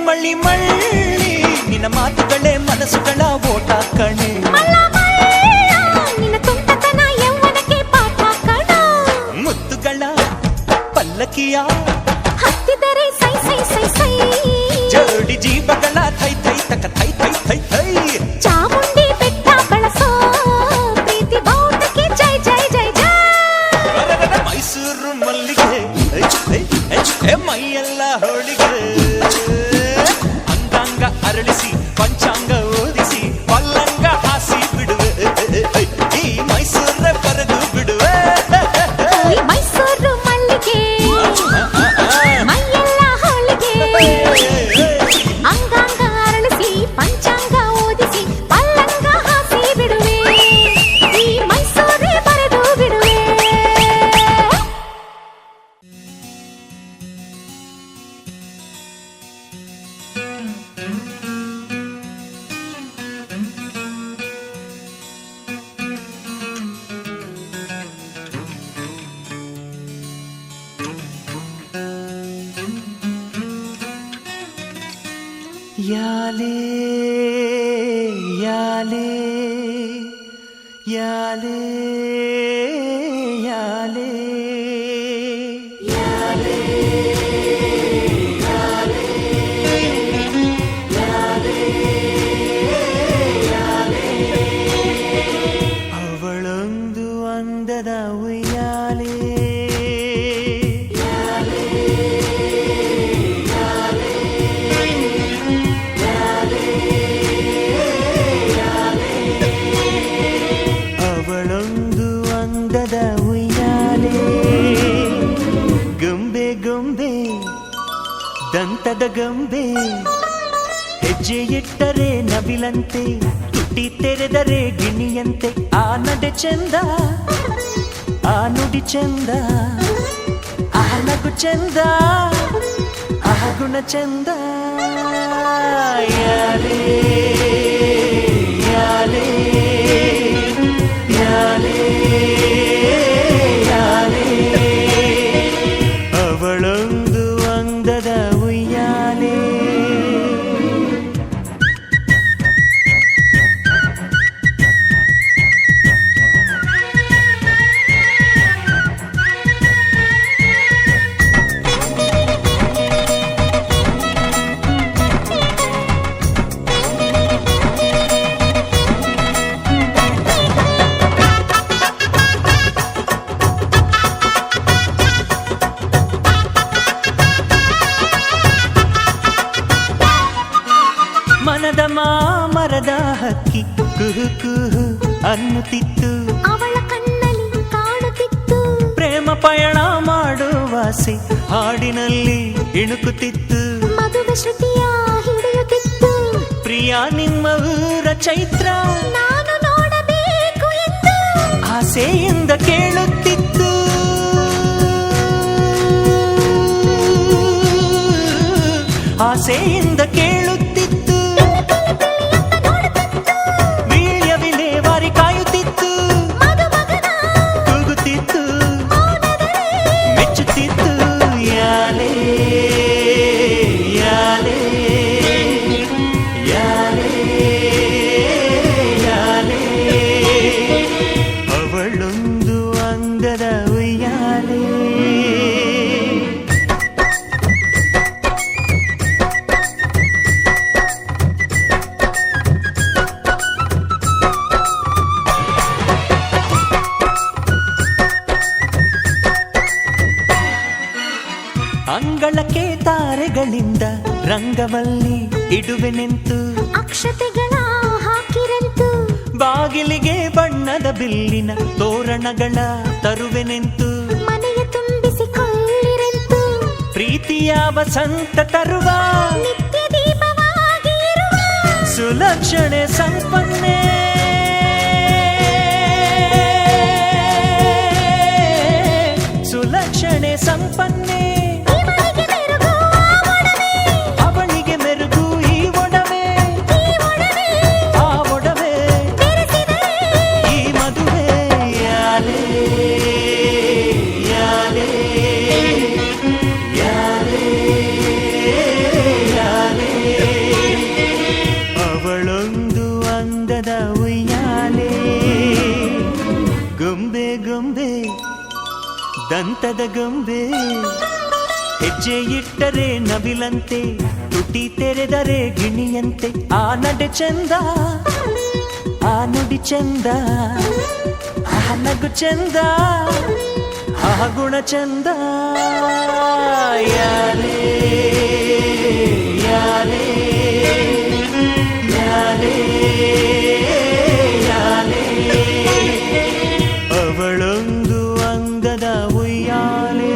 ಮಳ್ಳಿ ಮಳ್ಳಿ ನಿನ್ನ ಮಾತುಗಳೇ ಮನಸ್ಸುಗಳ ಓಟ ಕಣೆ, ನಿನ್ನ ತುಂಟತನ ಯೌವನಕ್ಕೆ ಪಾಠ ಕಣ. ಮುತ್ತುಗಳ ಪಲ್ಲಕಿಯ ಹತ್ತಿದರೆ ಸೈ ಸೈ ಸೈ ಸೈ, ಜೋಡಿ ಜೀವಗಳ ಥೈ ಥೈ ತಕ ಥೈ ಥೈ ಥೈ ಥೈ. ಚಾಮುಂಡಿ ಬೆಟ್ಟ ಬಳಸೋ ಪ್ರೀತಿ ಬಾವುಟಕ್ಕೆ ಜೈ ಜೈ ಜೈ ಜೈ. ಮೈಸೂರು ಮಲ್ಲಿಗೆ ಮೈಯೆಲ್ಲ ಹೋಳಿಗೆ, ಅಂಗಾಂಗ ಅರಳಿಸಿ ಪಂಚಾಂಗ ಓದಿಸಿ ಪಲ್ಲಂಗ ಯಾಲೆ ಯಾಲೆ ಯಾಲೆ ಯಾಲೆ ಅವಳೊಂದು ಅಂದದ ಉಯ್ಯಾಲೆ ಅವಳೊಂದು ಅಂದದ ಉಯ್ಯಾಲೆ ಗೊಂಬೆ ಗೊಂಬೆ ದಂತದ ಗೊಂಬೆ ಹೆಜ್ಜೆ ಇಟ್ಟರೆ ನವಿಲಂತೆ ತುಟಿ ತೆರೆದರೆ ಗಿಣಿಯಂತೆ ಆ ನಡೆ ಚಂದ ಆ ನುಡಿ ಚಂದ ಆ ನಗು ಚಂದ ಆ ಗುಣ ಚಂದ ಯಾಲೆ ಯಾಲೆ ಯಾಲೆ ಯಾಲೆ ಅವಳೊಂದು ಅಂದದ ಉಯ್ಯಾಲೆ ಮನದ ಮಾಮರದ ಹಕ್ಕಿ ಕುಹು ಕುಹು ಅನ್ನುತ್ತಿತ್ತು ಅವಳ ಕಣ್ಣಲ್ಲಿ ಕಾಣುತ್ತಿತ್ತು ಪ್ರೇಮ ಪಯಣ ಮಾಡುವಾಸೆ ಹಾಡಿನಲ್ಲಿ ಇಣುಕುತ್ತಿತ್ತು ಮದುವೆ ಶ್ರುತಿಯ ಹಿಡಿಯುತ್ತಿತ್ತು ಪ್ರಿಯ ನಿಮ್ಮ ಊರ ಚೈತ್ರ ನಾನು ನೋಡಬೇಕು ಎಂದು ಆಸೆಯಿಂದ ಕೇಳುತ್ತಿತ್ತು ಆಸೆಯಿಂದ ಕೇಳುತ್ತಿತ್ತು ವೀಳ್ಯ ವಿಲೇವಾರಿ ಕಾಯುತ್ತಿತ್ತು ಕೂಗುತ್ತಿತ್ತು ಮೆಚ್ಚುತ್ತಿತ್ತು ಯಾಲೆ ಯಾಲೆ ಯಾಲೆ ಯಾಲೆ ಅವಳೊಂದು ಅಂದದ ಉಯ್ಯಾಲೆ ಅಂಗಳಕ್ಕೆ ತಾರೆಗಳಿಂದ ರಂಗವಲ್ಲಿ ಇಡುವೆನೆಂತು ಅಕ್ಷತೆಗಳ ಹಾಕಿರಂತು ಬಾಗಿಲಿಗೆ ಬಣ್ಣದ ಬಿಲ್ಲಿನ ತೋರಣಗಳ ತರುವೆನೆಂತು ಮನೆಯ ತುಂಬಿಸಿಕೊಳ್ಳಿರಂತು ಪ್ರೀತಿಯ ವಸಂತ ತರುವ ನಿತ್ಯ ದೀಪವಾಗಿ ಇರುವ ಸುಲಕ್ಷಣೆ ಸಂಪನ್ನೆ ಸುಲಕ್ಷಣೆ ಸಂಪನ್ನೆ ಇವಳಿಗೆ ಮೆರುಗು ಆ ಒಡವೆ, ಅವಳಿಗೆ ಮೆರುಗು ಈ ಒಡವೆ ಈ ಒಡವೆ ಆ ಒಡವೆ ಬೆರೆಸಿದರೆ ಈ ಮದುವೆ ಯಾಲೆ ಯಾಲೆ ಯಾಲೆ ಯಾಲೆ ಅವಳೊಂದು ಅಂದದ ಉಯ್ಯಾಲೆ ಗೊಂಬೆ ಗೊಂಬೆ ದಂತದ ಗೊಂಬೆ ಹೆಜ್ಜೆ ಇಟ್ಟರೆ ನವಿಲಂತೆ ತುಟಿ ತೆರೆದರೆ ಗಿಣಿಯಂತೆ ಆ ನಡೆ ಚಂದ ಆ ನುಡಿ ಚಂದ ಆ ನಗು ಚಂದ ಆ ಗುಣ ಚಂದ ಯಾಲೆ ಯಾಲೆ ಯಾಲೆ ಯಾಲೆ ಅವಳೊಂದು ಅಂದದ ಉಯ್ಯಾಲೆ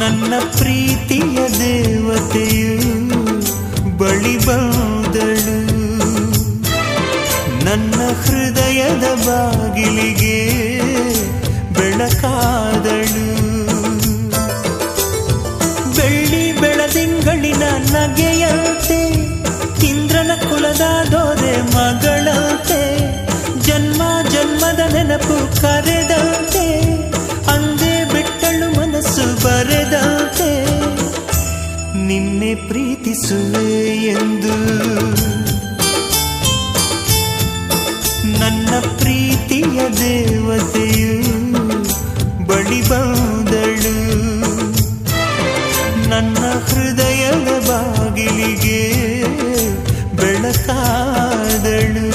ನನ್ನ ಪ್ರೀತಿಯ ದೇವತೆಯು ಬಳಿ ಬಂದಳು, ನನ್ನ ಹೃದಯದ ಬಾಗಿಲಿಗೆ ಬೆಳಕಾದಳು. ಬೆಳ್ಳಿ ಬೆಳದಿಂಗಳಿನ ನಗೆಯಂತೆ, ಇಂದ್ರನ ಕುಲದ ದೊರೆ ಮಗಳಂತೆ, ಜನ್ಮ ಜನ್ಮದ ನೆನಪು ಕರೆದಂತೆ, ಅಂದೇ ಬಿಟ್ಟಳು ಮನಸ್ಸು ಬರೆದಂತೆ, ನಿನ್ನೆ ಪ್ರೀತಿಸುವೆ ಎಂದು. ನನ್ನ ಪ್ರೀತಿಯ ದೇವತೆಯು ಬಳಿ ಬಂದಳು, ನನ್ನ ಹೃದಯದ ಬಾಗಿಲಿಗೆ ಬೆಳಕಾದಳು.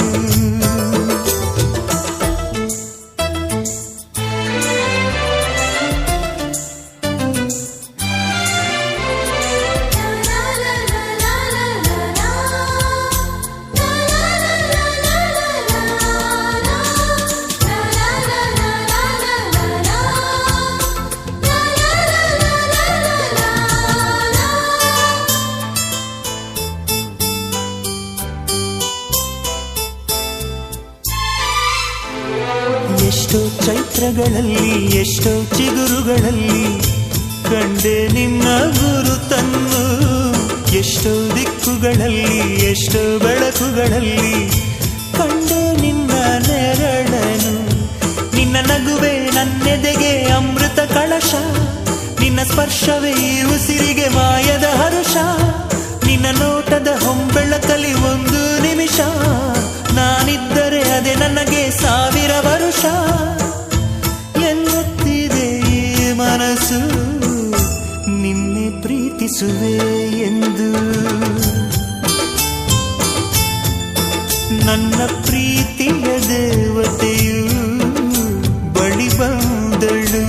ಎಷ್ಟೋ ಚೈತ್ರಗಳಲ್ಲಿ, ಎಷ್ಟೋ ಚಿಗುರುಗಳಲ್ಲಿ ಕಂಡೆ ನಿನ್ನ ಗುರುತನ್ನು, ಎಷ್ಟೋ ದಿಕ್ಕುಗಳಲ್ಲಿ, ಎಷ್ಟೋ ಬೆಳಕುಗಳಲ್ಲಿ ಕಂಡೆ ನಿನ್ನ ನೆರಳನು. ನಿನ್ನ ನಗುವೆ ನನ್ನೆದೆಗೆ ಅಮೃತ ಕಳಶ, ನಿನ್ನ ಸ್ಪರ್ಶವೇ ಈ ಉಸಿರಿಗೆ ಮಾಯದ ಹರುಷ, ನಿನ್ನ ನೋಟದ ಹೊಂಬೆಳಕಲಿ ಒಂದು ನಿಮಿಷ, ನಾನಿದ್ದರೆ ಅದೇ ನನಗೆ 1000 ವರುಷ. ಎನ್ನುತ್ತಿದೆ ಈ ಮನಸ್ಸು ನಿನ್ನೆ ಪ್ರೀತಿಸುವೆ ಎಂದು. ನನ್ನ ಪ್ರೀತಿಯ ದೇವತೆಯು ಬಳಿ ಬಂದಳು,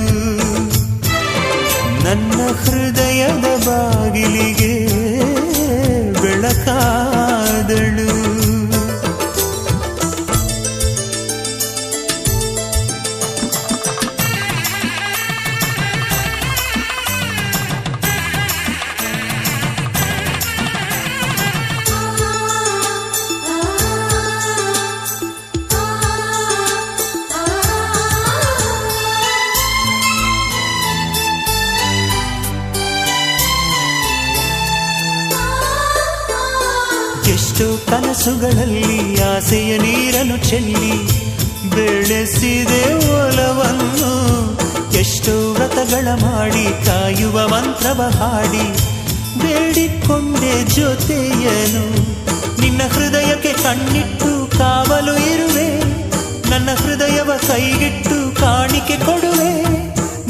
ನನ್ನ ಹೃದಯದ ಬಾಗಿಲಿಗೆ ಬೆಳಕಾದಳು. ಎಷ್ಟೋ ಕನಸುಗಳಲ್ಲಿ ಆಸೆಯ ನೀರನ್ನು ಚೆಲ್ಲಿ ಬೆಳೆಸಿದೆ ಒಲವನ್ನು, ಎಷ್ಟೋ ವ್ರತಗಳ ಮಾಡಿ ಕಾಯುವ ಮಂತ್ರವ ಹಾಡಿ ಬೇಡಿಕೊಂಡೆ ಜೊತೆಯನು. ನಿನ್ನ ಹೃದಯಕ್ಕೆ ಕಣ್ಣಿಟ್ಟು ಕಾವಲು ಇರುವೆ, ನನ್ನ ಹೃದಯವ ಕೈಗಿಟ್ಟು ಕಾಣಿಕೆ ಕೊಡುವೆ.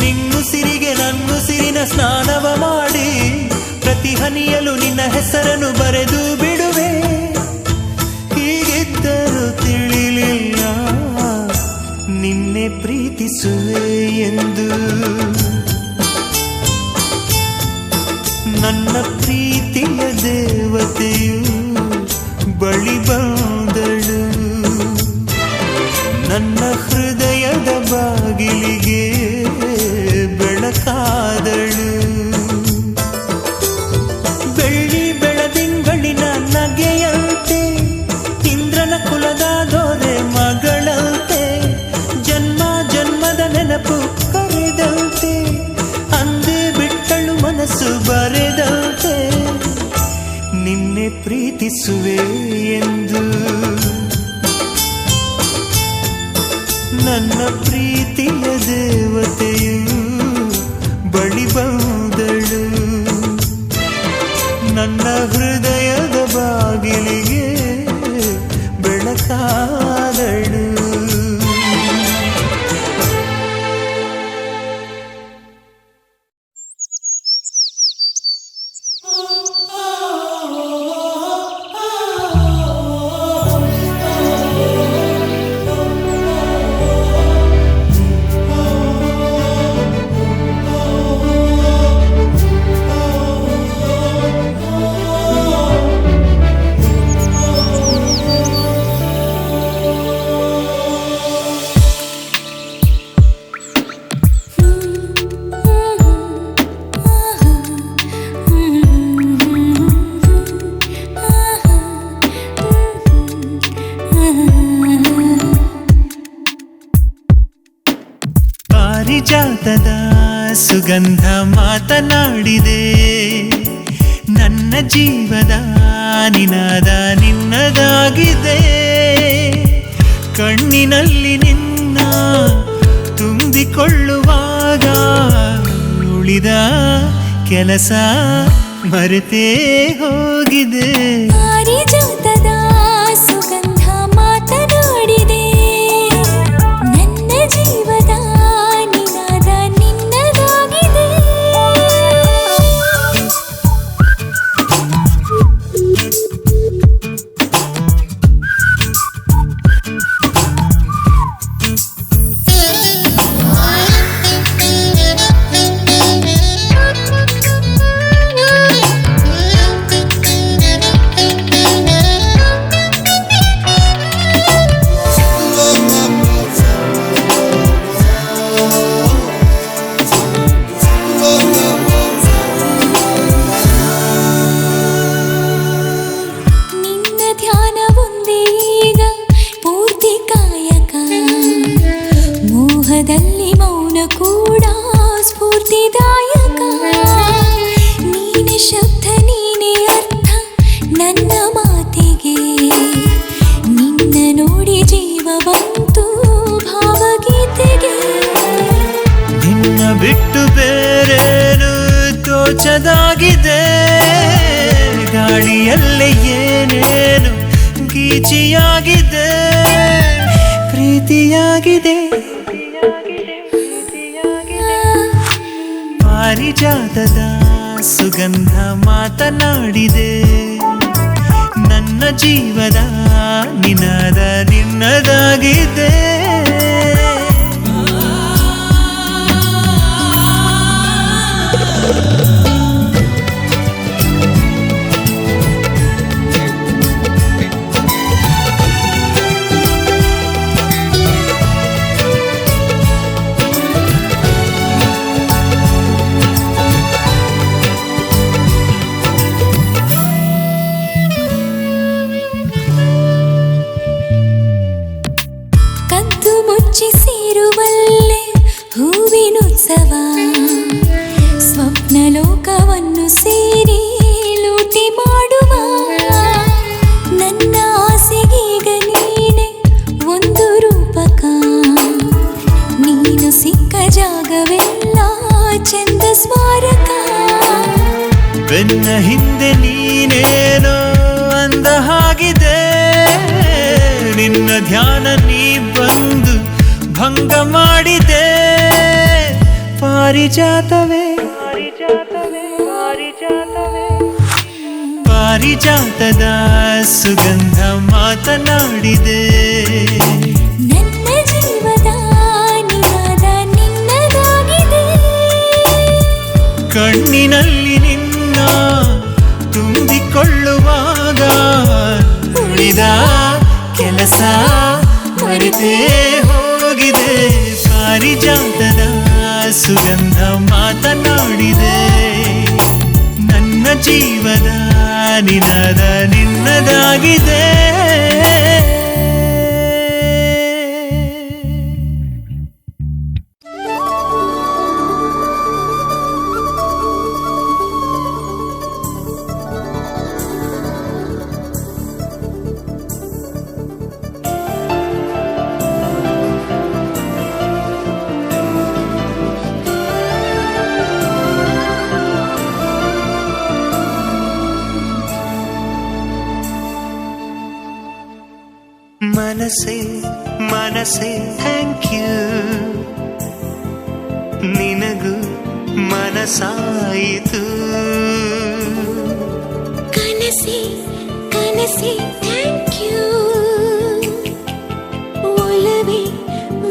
ನಿನ್ನುಸಿರಿಗೆ ನನ್ನುಸಿರಿನ ಸ್ನಾನವ ಮಾಡಿ ಪ್ರತಿ ಹನಿಯಲು ನಿನ್ನ ಹೆಸರನ್ನು ಬರೆದು ಬಿಡುವೆ. ಹೀಗಿದ್ದರೂ ತಿಳಿಲಿಲ್ಲ ನಿನ್ನೆ ಪ್ರೀತಿಸುವೆ ಎಂದು. ನನ್ನ ಪ್ರೀತಿಯ ದೇವತೆಯು ಬಳಿ ಬಂದಳು, ನನ್ನ ಹೃದಯದ ಬಾಗಿಲಿಗೆ ಬೆಳಕಾದಳು. ಬೆಳ್ಳಿ ಬೆಳದಿಂಗಳಿನ ನಗೆಯಂತೆ, ಇಂದ್ರನ ಕುಲದ ದೊರೆ ಮಗಳಂತೆ, ಜನ್ಮ ಜನ್ಮದ ನೆನಪು ಕರೆದಂತೆ, ಅಂದೇ ಬಿಟ್ಟಳು ಮನಸ್ಸು ಬರೆದಂತೆ, ನಿನ್ನೆ ಪ್ರೀತಿಸುವೆ ಎಂದು. ನನ್ನ ಪ್ರೀತಿಯ ದೇವತೆಯು ಬಳಿ ಬಂದಳು, ನನ್ನ ಹೃದಯದ ಬಾಗಿಲಿಗೆ ಬೆಳಕಾದಳು. ಪಾರಿಜಾತದ ಸುಗಂಧ ಮಾತನಾಡಿದೆ, ನನ್ನ ಜೀವದ ನಿನಾದ ನಿನ್ನದಾಗಿದೆ. ಕಣ್ಣಿನಲ್ಲಿ ನಿನ್ನ ತುಂಬಿಕೊಳ್ಳುವಾಗ ಉಳಿದ ಕೆಲಸ ಮರೆತೇ ಹೋಗಿದೆ. ಪಾರಿಜಾತದ ಸುಗಂಧ ಮಾತನಾಡಿದೆ, ನನ್ನ ಜೀವದ ನಿನಾದ ನಿನ್ನದಾಗಿದೆ. ಮೋಹದಲ್ಲಿ ಮೌನ ಕೂಡ ಸ್ಫೂರ್ತಿದಾಯಕ. ನೀನೆ ಶಬ್ದ ನೀನೆ ಅರ್ಥ ನನ್ನ ಮಾತಿಗೆ, ನಿನ್ನ ನೋಡಿ ಜೀವ ಬಂತು ಭಾವಗೀತೆಗೆ. ನಿನ್ನ ಬಿಟ್ಟು ಬೇರೇನು ತೋಚದಾಗಿದೆ, ಗಾಳಿಯಲ್ಲೇ ಏನೇನು ಗೀಚಿಯಾಗಿದೆ, ಪ್ರೀತಿಯಾಗಿದೆ. ಪಾರಿಜಾತದ ಸುಗಂಧ ಮಾತನಾಡಿದೆ, ನನ್ನ ಜೀವದ ನಿನಾದ ನಿನ್ನದಾಗಿದೆ. ಕದ್ದು ಮುಚ್ಚಿ ಸೇರುವಲ್ಲೇ ಹೂವಿನುತ್ಸವ, ಸ್ವಪ್ನ ಲೋಕವನ್ನು ಸೇರಿ ಲೂಟಿ ಮಾಡುವ. ನನ್ನ ಆಸೆಗೀಗ ನೀನೆ ಒಂದು ರೂಪಕ, ನೀನು ಸಿಕ್ಕ ಜಾಗವೆಲ್ಲ ಚಂದ ಸ್ಮಾರಕ. ಬೆನ್ನ ಹಿಂದೆ ನೀನೇನೋ ಅಂದ ಹಾಗಿದೆ, ನಿನ್ನ ಧ್ಯಾನ ನೀ ಬಂದು ಭಂಗ ಮಾಡಿದೆ. ಪಾರಿಜಾತವೇ ಪಾರಿಜಾತದ ಸುಗಂಧ ಮಾತನಾಡಿದೆ, ನನ್ನ ಜೀವದ ನಿನಾದ ನಿನ್ನದಾಗಿದೆ. ಕಣ್ಣಿನಲ್ಲಿ ನಿನ್ನ ತುಂಬಿಕೊಳ್ಳುವಾಗ ಉಳಿದ ಕೆಲಸ ಮರೆತೇ ಹೋಗಿದೆ. ಪಾರಿಜಾತದ ಸುಗಂಧ ಮಾತನಾಡಿದೆ, ನನ್ನ ಜೀವದ ನಿನಾದ ನಿನ್ನದಾಗಿದೆ. ಮನಸೇ ಮನಸೇ ಥ್ಯಾಂಕ್ ಯು, ನಿನಗೂ ಮನಸಾಯಿತು. ಕನಸೇ ಕನಸೇ ಥ್ಯಾಂಕ್ ಯು, ಒಲವೇ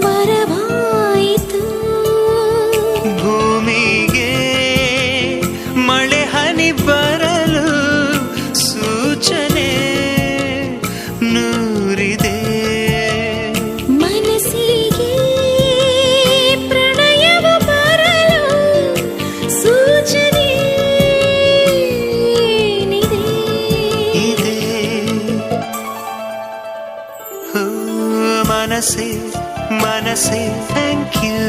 ವರವಾಯಿತು. ಭೂಮಿಗೆ ಮಳೆ ಹನಿ ಬರಲು ಸೂಚನೆ ನೂರಿದೆ. ಮನಸ್ಸಿಗೆ ಪ್ರಣಯವ ಬರಲು ಸೂಚನೆ ಇದೆ. ಮನಸೇ ಮನಸೇ ಥ್ಯಾಂಕ್ ಯು,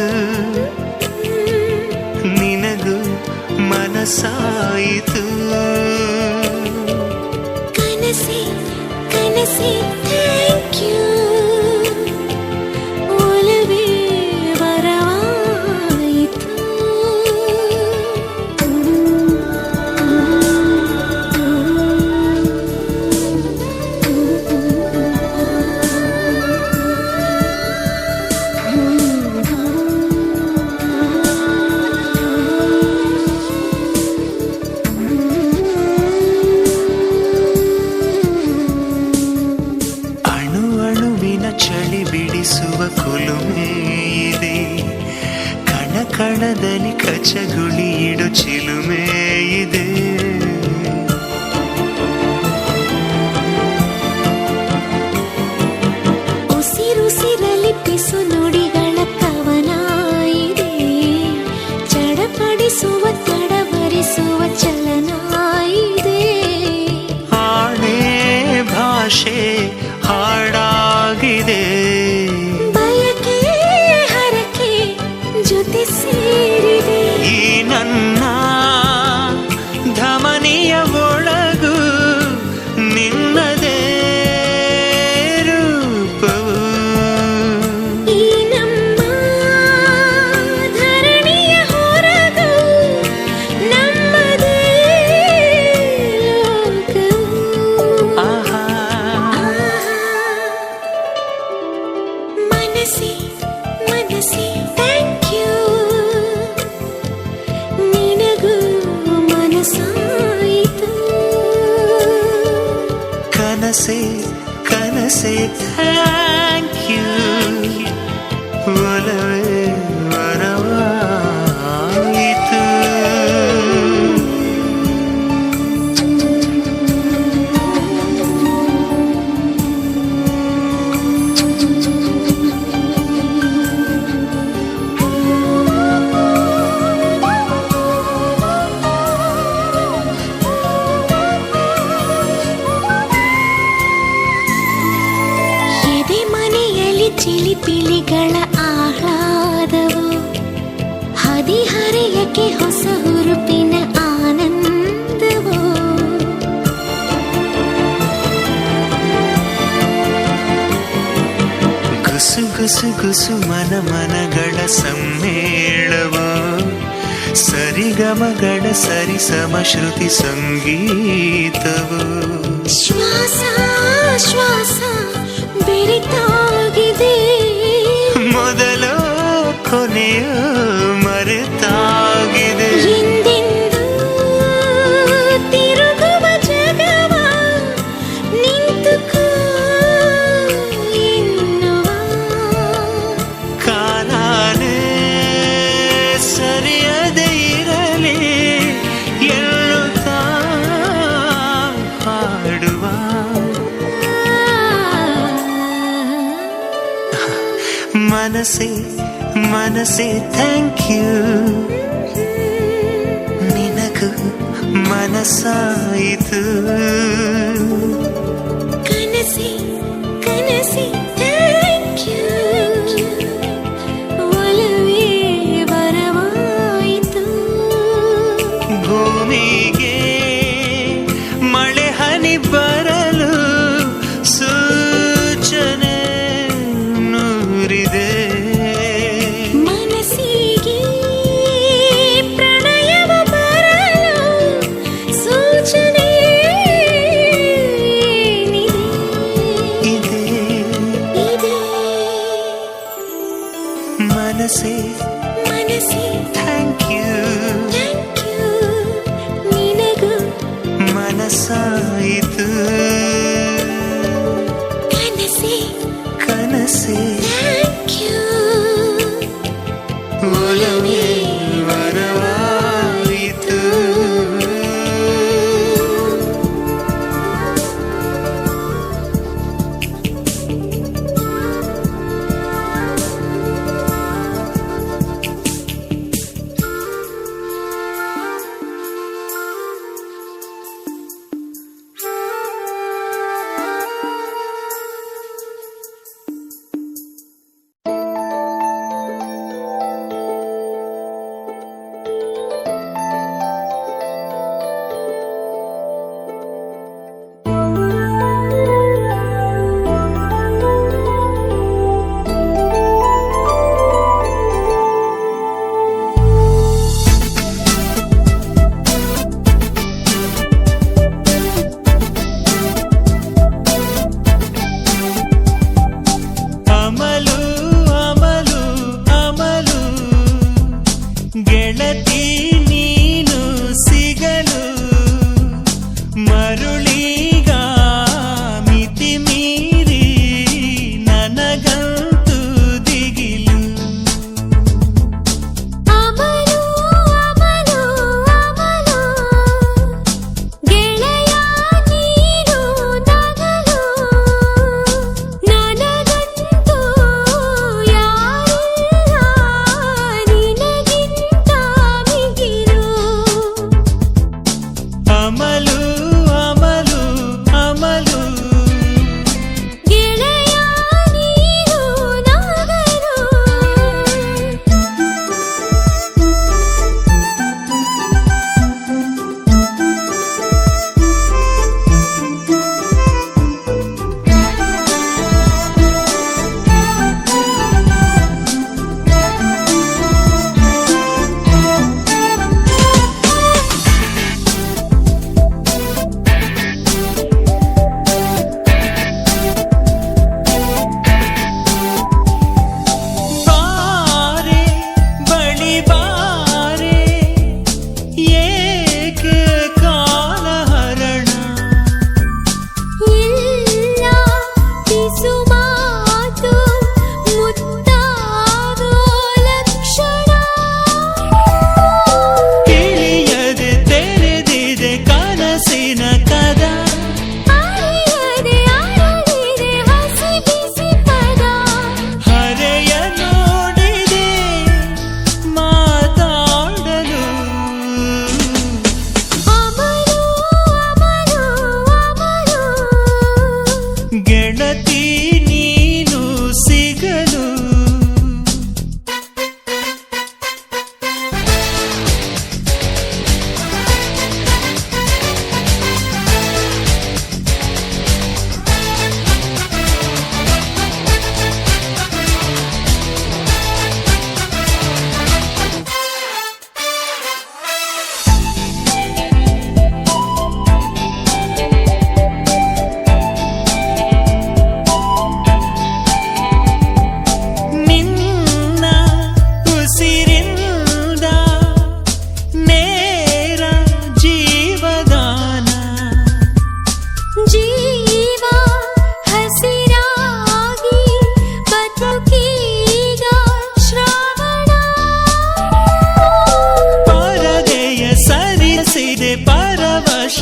ಕನಸಾಯಿತು. ಕನಸೆ ಕನಸೆ ಥ್ಯಾಂಕ್ ಯು ಒಲವೇ ವರವಾಯಿತು. ಚಳಿ ಬಿಡಿಸುವ ಕುಲುಮೆ ಇದೆ, ಕಣ ಕಣದಲ್ಲಿ ಕಚಗುಳಿ ಇಡು ಚಿಲುಮೆ ಇದೆ. ಉಸಿರುಸಿರಲಿ ಪಿಸು ನುಡಿಗಳ ಕವನ ಇದೆ, ಚಡಪಡಿಸುವ ತಡವರಿಸುವ ಚಲನ ಇದೆ. ಆಣೆ ಭಾಷೆ ಹಾಡಾಗಿದೆ, ಬಯಕೆ ಹರಕೆ ಜೊತೆ ಸೇರಿದೆ. ಈ ನನ್ನ ಧಮನಿಯ ಒಳಗು ನಿನ್ನದೇ ರೂಪವು. ಈ ನಮ್ಮ ಧರಣಿಯ ಹೊರಗು ನಮ್ಮದೇ ಲೋಕವು. ಆಹಾ ಮನಸ್ಸೇ ಮನಸ್ಸೇ ಥ್ಯಾಂಕ್ ಯು ನಿನಗೂ ಮನಸ್ಸಾಯಿತು. ಕನಸೆ ಕನಸೆ ಥ್ಯಾಂಕ್ ಯು ಒಲವೇ ವರವಾಯಿತು. ಎದೆ ಮನೆಯಲ್ಲಿ ಚಿಲಿಪಿಲಿಗಳ ಆಹ್ಲಾದವು, ಹದಿಹರೆಯಕ್ಕೆ ಹೊಸ ಹುರುಪಿನ ಆನಂದವು. ಗುಸು ಗುಸು ಗುಸು ಮನ ಮನಗಳ ಸಮ್ಮೇಳವು, ಸರಿಗಮಗಳ ಸರಿಸಮ ಶ್ರುತಿ ಸಂಗೀತವು. ಶ್ವಾಸ ಶ್ವಾಸ ಬೆರೆತಾಗಿದೆ, ಮೊದಲು ಕೊನೆಯು ಮರೆತಾಗಿದೆ. ಹಿಂದೆಂದೂ ತಿರುಗುವ ಜಗವ ನಿಂತುಕೋ ಎನ್ನುವ. ಕಾಲಾನೇ ಸರಿಯದೇ ಇರಲಿ ಎನ್ನುತ್ತಾ ಹಾಡುವ. ಮನಸ್ಸೇ ಮನಸ್ಸೇ ಥ್ಯಾಂಕ್ ಯು ನಿನಗೂ ಮನಸ್ಸಾಯಿತು. ಕನಸೆ ಕನಸೆ ಥ್ಯಾಂಕ್ ಯು ಒಲವೇ ವರವಾಯಿತು. ಭೂಮಿಗೆ ಮಳೆ ಹನಿ ಬರಲು ಸೂಚನೆ ನೂರಿದೆ. ಮನಸ್ಸಿಗೆ ಪ್ರಣಯವ ಬರಲು ಸೂಚನೆ ಇದೆ ಇದೆ. ಮನಸ್ಸೇ ಮನಸ್ಸೇ ಥ್ಯಾಂಕ್ ಯು ನಿನಗೂ ಮನಸ್ಸಾಯಿತು. ಕನಸೆ ಕನಸೇ ಥ್ಯಾಂಕ್ ಯು ಒಲವೇ ವರವಾಯಿತು. ಬಾರೆ ಏಕೆ ಕಾಲಹರಣ ಇಲ್ಲ ಪಿಸು ಮಾತು ಮುತ್ತಾಗೋ ಲಕ್ಷಣ ಇಳಿಯದೆ ತೆರೆದಿದೆ ಕನಸಿನ ಕದ ಅರಿಯದೆ ಅರಳಿದೆ ಹಸಿ ಬಿಸಿ ಪದ ಹರೆಯ ನೋಡಿದೆ ಮಾತಾಡಲು ಅಮರು ಅಮರು ಅಮರು ಗೆಳತಿ ನೀನು ಸಿಗಲು ನಿನ್ನ ಉಸಿರಿಂದ ನೇರ ಜೀವದಾನ ಜೀವ ಹಸಿರಾಗಿ ಬದುಕೀಗ ಶ್ರಾವಣ ಪರದೆಯ ಸರಿಸಿದೆ ಪರವಶ